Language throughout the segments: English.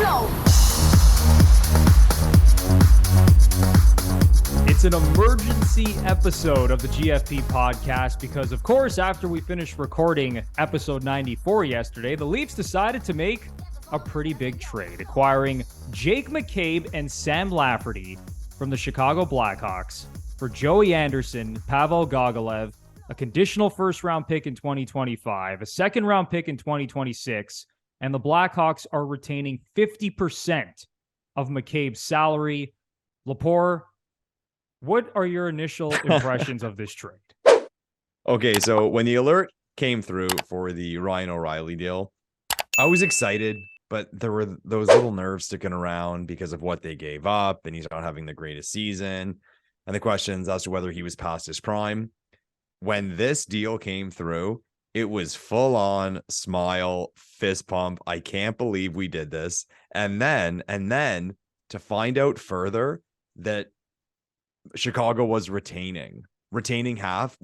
show. It's an emergency episode of the GFP Podcast because, of course, after we finished recording episode 94 yesterday, the Leafs decided to make a pretty big trade, acquiring Jake McCabe and Sam Lafferty from the Chicago Blackhawks for Joey Anderson, Pavel Gogolev, a conditional first-round pick in 2025, a second-round pick in 2026, and the Blackhawks are retaining 50% of McCabe's salary. Lepore, what are your initial impressions of this trade? Okay, so when the alert came through for the Ryan O'Reilly deal, I was excited, but there were those little nerves sticking around because of what they gave up, and he's not having the greatest season, and the questions as to whether he was past his prime. When this deal came through, it was full on smile, fist pump. I can't believe we did this. And then to find out further that Chicago was retaining half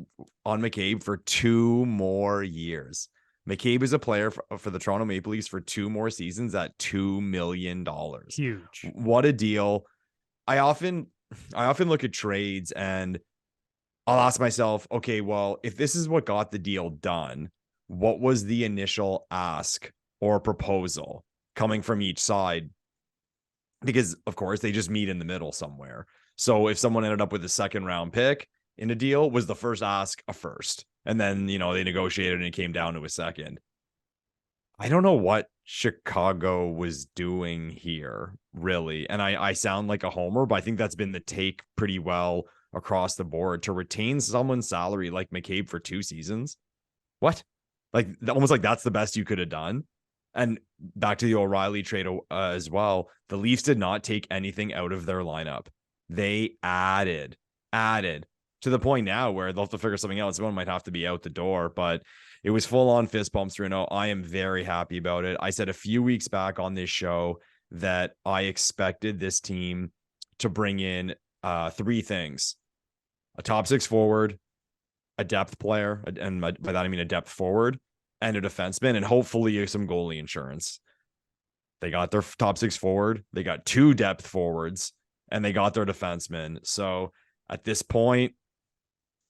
on McCabe for 2 more years. McCabe is a player for the Toronto Maple Leafs for 2 more seasons at $2 million. Huge. What a deal. I often look at trades and I'll ask myself, okay, well, if this is what got the deal done, what was the initial ask or proposal coming from each side? Because, of course, they just meet in the middle somewhere. So if someone ended up with a second round pick in a deal, was the first ask a first? And then, they negotiated and it came down to a second. I don't know what Chicago was doing here, really. And I sound like a homer, but I think that's been the take pretty well across the board. To retain someone's salary like McCabe for 2 seasons. What? Like, almost like that's the best you could have done. And back to the O'Reilly trade as well. The Leafs did not take anything out of their lineup. They added to the point now where they'll have to figure something out. Someone might have to be out the door, but it was full on fist bumps, Bruno. I am very happy about it. I said a few weeks back on this show that I expected this team to bring in 3 things: a top 6 forward, a depth player, and by that I mean a depth forward, and a defenseman, and hopefully some goalie insurance. They got their top 6 forward, they got 2 depth forwards, and they got their defenseman. So at this point,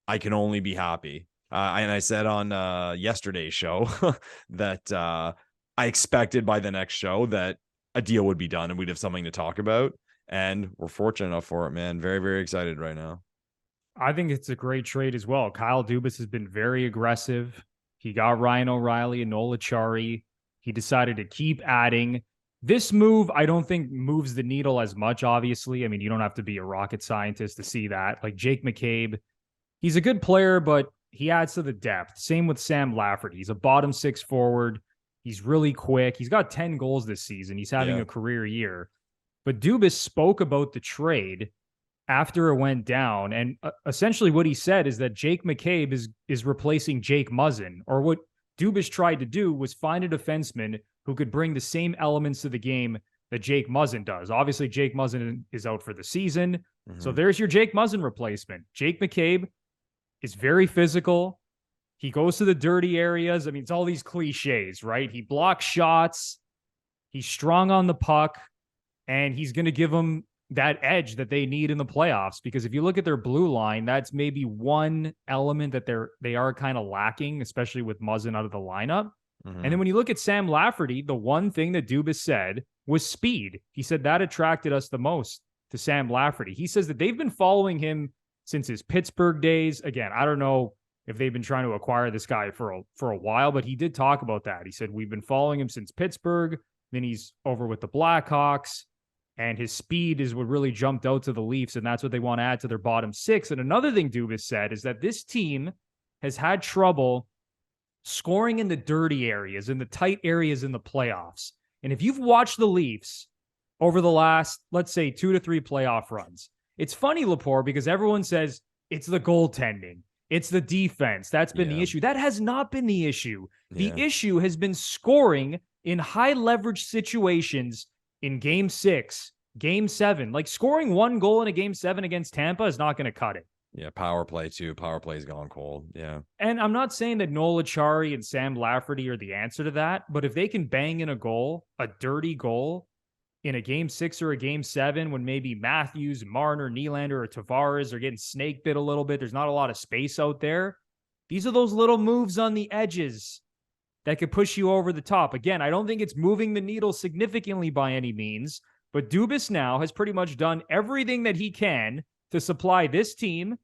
I can only be happy. And I said on yesterday's show that I expected by the next show that a deal would be done and we'd have something to talk about. And we're fortunate enough for it, man. Very, very excited right now. I think it's a great trade as well. Kyle Dubas has been very aggressive. He got Ryan O'Reilly and Noel Acciari. He decided to keep adding. This move, I don't think moves the needle as much, obviously. I mean, you don't have to be a rocket scientist to see that. Like Jake McCabe, he's a good player, but he adds to the depth. Same with Sam Lafferty. He's a bottom 6 forward. He's really quick. He's got 10 goals this season. He's having a career year. But Dubas spoke about the trade after it went down. And essentially what he said is that Jake McCabe is replacing Jake Muzzin. Or what Dubas tried to do was find a defenseman who could bring the same elements to the game that Jake Muzzin does. Obviously, Jake Muzzin is out for the season. Mm-hmm. So there's your Jake Muzzin replacement. Jake McCabe is very physical. He goes to the dirty areas. I mean, it's all these cliches, right? He blocks shots. He's strong on the puck. And he's going to give them that edge that they need in the playoffs. Because if you look at their blue line, that's maybe one element that they are kind of lacking, especially with Muzzin out of the lineup. Mm-hmm. And then when you look at Sam Lafferty, the one thing that Dubas said was speed. He said that attracted us the most to Sam Lafferty. He says that they've been following him since his Pittsburgh days. Again, I don't know if they've been trying to acquire this guy for a while, but he did talk about that. He said, we've been following him since Pittsburgh. Then he's over with the Blackhawks, and his speed is what really jumped out to the Leafs, and that's what they want to add to their bottom 6. And another thing Dubas said is that this team has had trouble scoring in the dirty areas, in the tight areas in the playoffs. And if you've watched the Leafs over the last, let's say, 2 to 3 playoff runs, it's funny, Lepore, because everyone says it's the goaltending, it's the defense. That's been the issue. That has not been the issue. The issue has been scoring in high leverage situations in game 6, game 7. Like, scoring 1 goal in a game 7 against Tampa is not going to cut it. Yeah, power play too. Power play's gone cold. Yeah. And I'm not saying that Noel Acciari and Sam Lafferty are the answer to that, but if they can bang in a goal, a dirty goal, in a game 6 or a game 7 when maybe Matthews, Marner, Nylander, or Tavares are getting snake bit a little bit. There's not a lot of space out there. These are those little moves on the edges that could push you over the top. Again, I don't think it's moving the needle significantly by any means, but Dubas now has pretty much done everything that he can to supply this team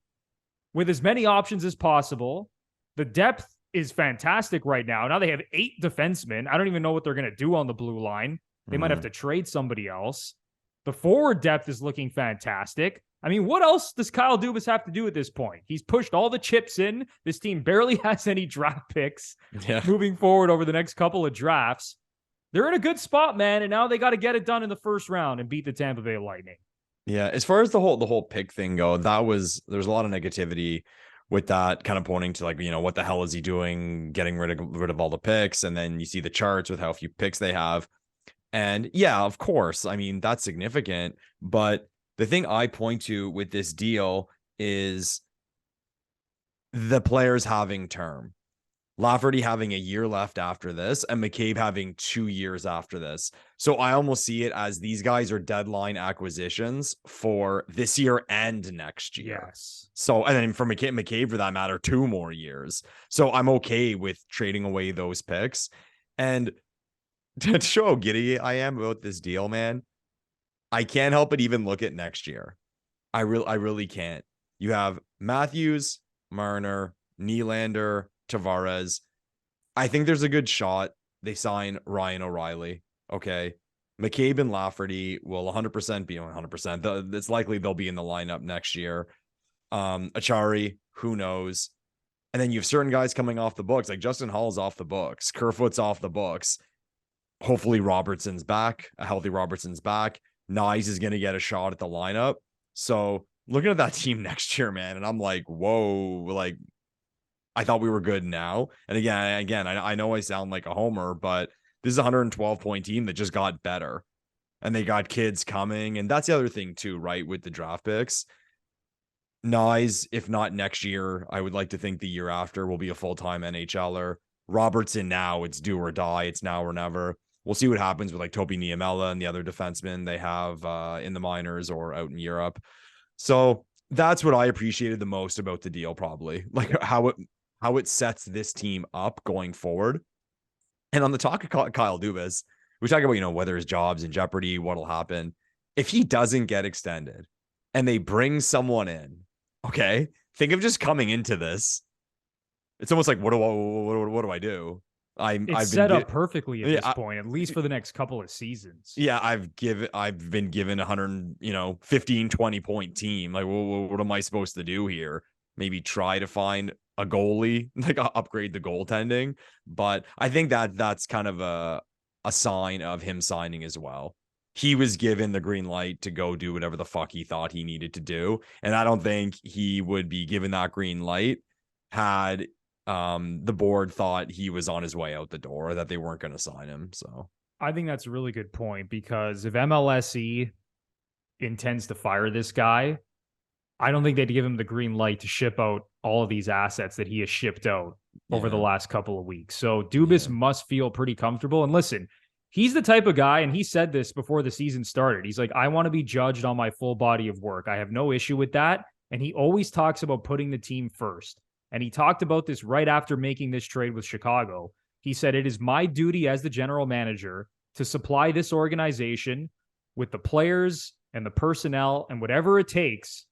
with as many options as possible. The depth is fantastic right now. Now they have 8 defensemen. I don't even know what they're going to do on the blue line. They might have to trade somebody else. The forward depth is looking fantastic. I mean, what else does Kyle Dubas have to do at this point? He's pushed all the chips in. This team barely has any draft picks moving forward over the next couple of drafts. They're in a good spot, man, and now they got to get it done in the first round and beat the Tampa Bay Lightning. Yeah, as far as the whole pick thing go, there's a lot of negativity with that, kind of pointing to, like, you know, what the hell is he doing, getting rid of all the picks, and then you see the charts with how few picks they have. And yeah, of course, I mean, that's significant, but the thing I point to with this deal is the players having term. Lafferty having a year left after this, and McCabe having 2 years after this. So I almost see it as these guys are deadline acquisitions for this year and next year. Yes. So, and then for McCabe, for that matter, 2 more years. So I'm okay with trading away those picks. And to show how giddy I am about this deal, man, I can't help but even look at next year. I really can't. You have Matthews, Marner, Nylander, Tavares. I think there's a good shot they sign Ryan O'Reilly. Okay. McCabe and Lafferty will 100% be 100%. It's likely they'll be in the lineup next year. Achari, who knows? And then you have certain guys coming off the books, like Justin Hall's off the books. Kerfoot's off the books. Hopefully Robertson's back. A healthy Robertson's back. Nyes is going to get a shot at the lineup. So looking at that team next year, man, and I'm like, whoa, like, I thought we were good now. And again, I know I sound like a homer, but this is a 112-point team that just got better. And they got kids coming. And that's the other thing too, right, with the draft picks. Nyes, if not next year, I would like to think the year after will be a full-time NHLer. Robertson now, it's do or die. It's now or never. We'll see what happens with like Topi Niemela and the other defensemen they have in the minors or out in Europe. So that's what I appreciated the most about the deal, probably. Like how it sets this team up going forward. And on the talk of Kyle Dubas, we talk about, you know, whether his job's in jeopardy, what'll happen. If he doesn't get extended and they bring someone in, okay, think of just coming into this. It's almost like, what do I do? It's set up perfectly at this point, at least for the next couple of seasons. Yeah, I've been given 15, 20 point team. Like, what am I supposed to do here? Maybe try to find a goalie, like upgrade the goaltending. But I think that's kind of a sign of him signing as well. He was given the green light to go do whatever the fuck he thought he needed to do. And I don't think he would be given that green light had the board thought he was on his way out the door, that they weren't going to sign him. So I think that's a really good point, because if MLSE intends to fire this guy, I don't think they'd give him the green light to ship out all of these assets that he has shipped out over the last couple of weeks. So Dubas must feel pretty comfortable. And listen, he's the type of guy, and he said this before the season started. He's like, I want to be judged on my full body of work. I have no issue with that. And he always talks about putting the team first. And he talked about this right after making this trade with Chicago. He said, it is my duty as the general manager to supply this organization with the players and the personnel and whatever it takes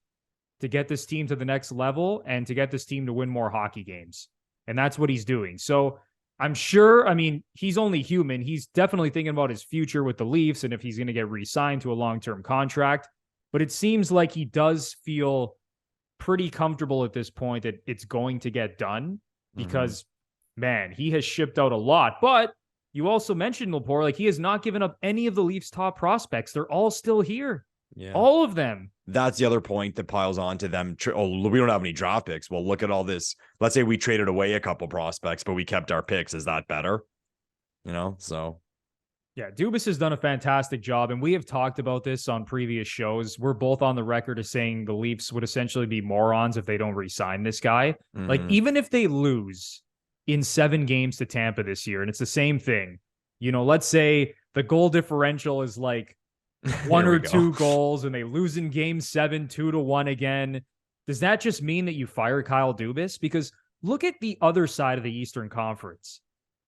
to get this team to the next level and to get this team to win more hockey games. And that's what he's doing. So I'm sure, I mean, he's only human. He's definitely thinking about his future with the Leafs and if he's going to get re-signed to a long-term contract. But it seems like he does feel pretty comfortable at this point that it's going to get done, because, man, he has shipped out a lot. But you also mentioned, Lepore, like, he has not given up any of the Leafs' top prospects. They're all still here. Yeah. All of them. That's the other point that piles on to them. Oh, we don't have any draft picks. Well, look at all this. Let's say we traded away a couple prospects, but we kept our picks. Is that better? You know, so. Yeah, Dubas has done a fantastic job, and we have talked about this on previous shows. We're both on the record as saying the Leafs would essentially be morons if they don't re-sign this guy. Like, even if they lose in 7 games to Tampa this year, and it's the same thing, you know, let's say the goal differential is like one Here we or go. two goals and they lose in game 7, 2-1 again. Does that just mean that you fire Kyle Dubas? Because look at the other side of the Eastern Conference.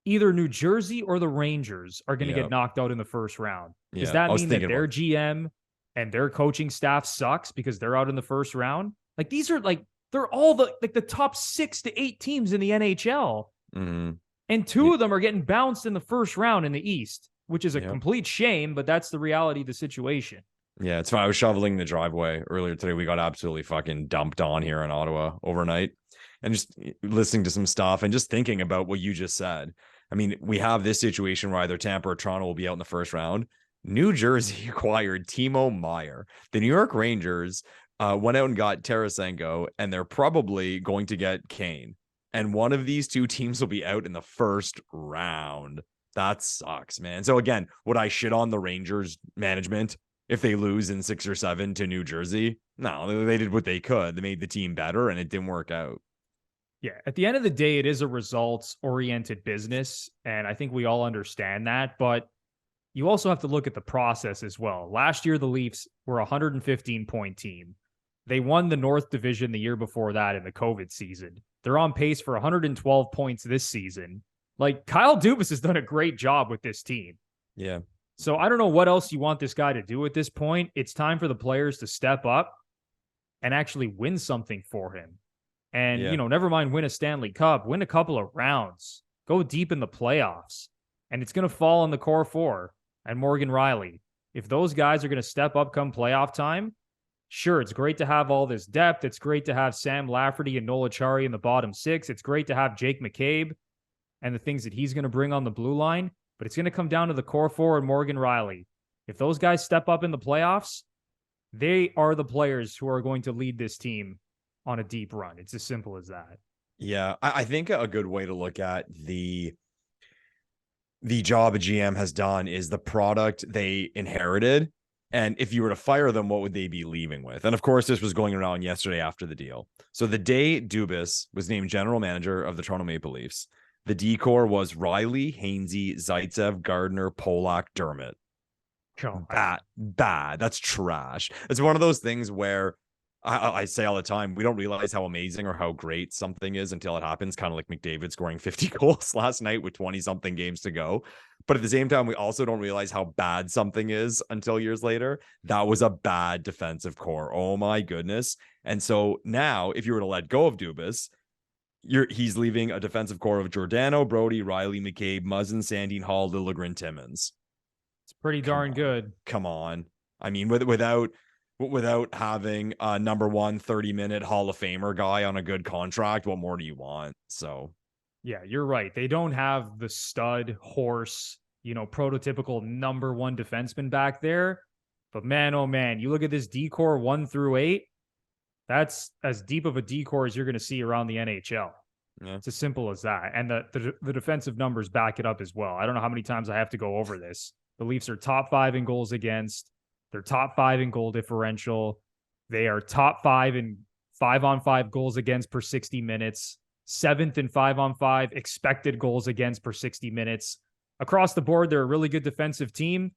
Either New Jersey or the Rangers are going to get knocked out in the first round. Does that mean that their GM and their coaching staff sucks because they're out in the first round? Like, these are like, they're all the top 6 to 8 teams in the NHL. Mm-hmm. And 2 of them are getting bounced in the first round in the East, which is a complete shame, but that's the reality of the situation. Yeah, it's fine. I was shoveling the driveway earlier today. We got absolutely fucking dumped on here in Ottawa overnight. And just listening to some stuff and just thinking about what you just said. I mean, we have this situation where either Tampa or Toronto will be out in the first round. New Jersey acquired Timo Meier. The New York Rangers went out and got Tarasenko, and they're probably going to get Kane. And one of these 2 teams will be out in the first round. That sucks, man. So again, would I shit on the Rangers management if they lose in 6 or 7 to New Jersey? No, they did what they could. They made the team better, and it didn't work out. Yeah, at the end of the day, it is a results-oriented business, and I think we all understand that, but you also have to look at the process as well. Last year, the Leafs were a 115-point team. They won the North Division the year before that in the COVID season. They're on pace for 112 points this season. Like, Kyle Dubas has done a great job with this team. Yeah. So I don't know what else you want this guy to do at this point. It's time for the players to step up and actually win something for him. And, never mind win a Stanley Cup, win a couple of rounds, go deep in the playoffs. And it's going to fall on the core 4 and Morgan Riley. If those guys are going to step up come playoff time, sure, it's great to have all this depth. It's great to have Sam Lafferty and Noel Acciari in the bottom 6. It's great to have Jake McCabe and the things that he's going to bring on the blue line. But it's going to come down to the core 4 and Morgan Riley. If those guys step up in the playoffs, they are the players who are going to lead this team on a deep run. It's as simple as that. Yeah, I think a good way to look at the job a GM has done is the product they inherited. And if you were to fire them, what would they be leaving with? And of course, this was going around yesterday after the deal. So the day Dubas was named general manager of the Toronto Maple Leafs, the decor was Riley, Hainsey, Zaitsev, Gardner, Polak, Dermott. Bad. That's trash. It's one of those things where I say all the time, we don't realize how amazing or how great something is until it happens, kind of like McDavid scoring 50 goals last night with 20-something games to go. But at the same time, we also don't realize how bad something is until years later. That was a bad defensive core. Oh, my goodness. And so now, if you were to let go of Dubas, he's leaving a defensive core of Giordano, Brody, Riley, McCabe, Muzzin, Sandin, Hall, Liljegren, Timmins. It's pretty darn good. Come on. I mean, without having a number 1 30-minute Hall of Famer guy on a good contract, what more do you want? So, yeah, you're right. They don't have the stud horse, prototypical number 1 defenseman back there. But man, oh man, you look at this D-core 1 through 8. That's as deep of a D-core as you're going to see around the NHL. Yeah. It's as simple as that. And the defensive numbers back it up as well. I don't know how many times I have to go over this. The Leafs are top 5 in goals against. They're top 5 in goal differential. They are top 5 in 5-on-5 goals against per 60 minutes. 7th in 5-on-5 expected goals against per 60 minutes. Across the board, they're a really good defensive team.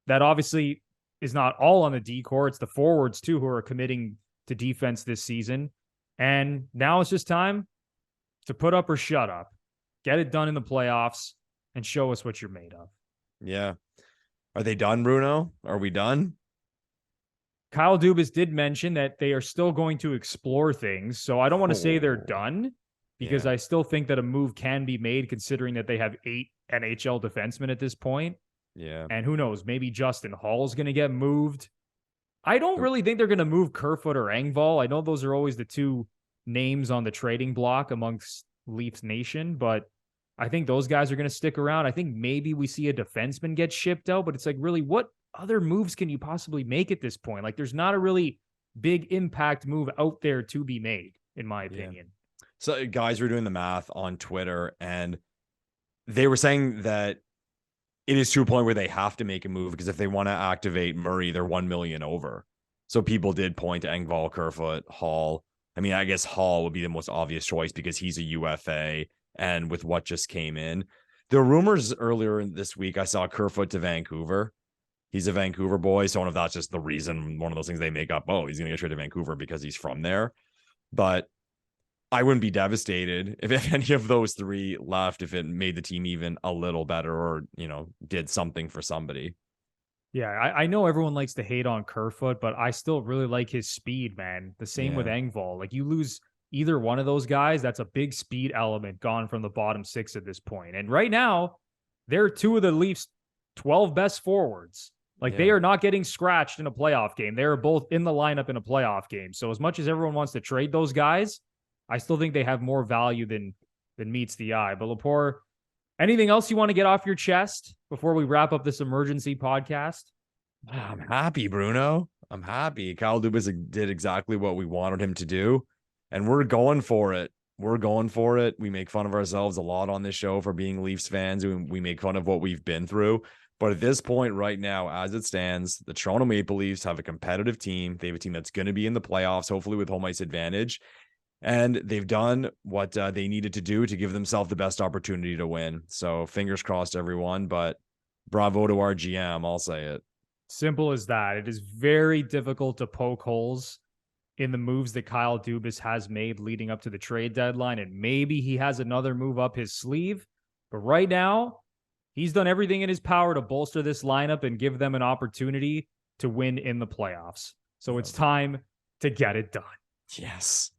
That obviously is not all on the D-core. It's the forwards, too, who are committing to defense this season. And now it's just time to put up or shut up. Get it done in the playoffs and show us what you're made of. Yeah. Are they done, Bruno? Are we done? Kyle Dubas did mention that they are still going to explore things. So I don't want to say they're done because I still think that a move can be made considering that they have 8 NHL defensemen at this point. Yeah. And who knows, maybe Justin Hall is going to get moved. I don't really think they're going to move Kerfoot or Engvall. I know those are always the 2 names on the trading block amongst Leafs Nation, but I think those guys are going to stick around. I think maybe we see a defenseman get shipped out, but it's like, really, what other moves can you possibly make at this point? Like, there's not a really big impact move out there to be made, in my opinion. So guys were doing the math on Twitter, and they were saying that it is to a point where they have to make a move because if they want to activate Murray, they're 1 million over. So people did point to Engvall, Kerfoot, Hall. I mean, I guess Hall would be the most obvious choice because he's a UFA. And with what just came in, the rumors earlier this week, I saw Kerfoot to Vancouver. He's a Vancouver boy. So I don't know if that's just the reason, one of those things they make up. Oh, he's going to get traded to Vancouver because he's from there. But I wouldn't be devastated if any of those three left, if it made the team even a little better or, did something for somebody. Yeah, I know everyone likes to hate on Kerfoot, but I still really like his speed, man. The same with Engvall. Like, you lose either one of those guys, that's a big speed element gone from the bottom six at this point. And right now, they're two of the Leafs' 12 best forwards. Like, they are not getting scratched in a playoff game. They're both in the lineup in a playoff game. So as much as everyone wants to trade those guys, I still think they have more value than meets the eye. But Lepore, anything else you want to get off your chest before we wrap up this emergency podcast? I'm happy, Bruno. I'm happy. Kyle Dubas did exactly what we wanted him to do, and we're going for it. We're going for it. We make fun of ourselves a lot on this show for being Leafs fans. We make fun of what we've been through. But at this point right now, as it stands, the Toronto Maple Leafs have a competitive team. They have a team that's going to be in the playoffs, hopefully with home ice advantage. And they've done what they needed to do to give themselves the best opportunity to win. So fingers crossed, everyone. But bravo to our GM. I'll say it. Simple as that. It is very difficult to poke holes in the moves that Kyle Dubas has made leading up to the trade deadline. And maybe he has another move up his sleeve. But right now, he's done everything in his power to bolster this lineup and give them an opportunity to win in the playoffs. So it's time to get it done. Yes.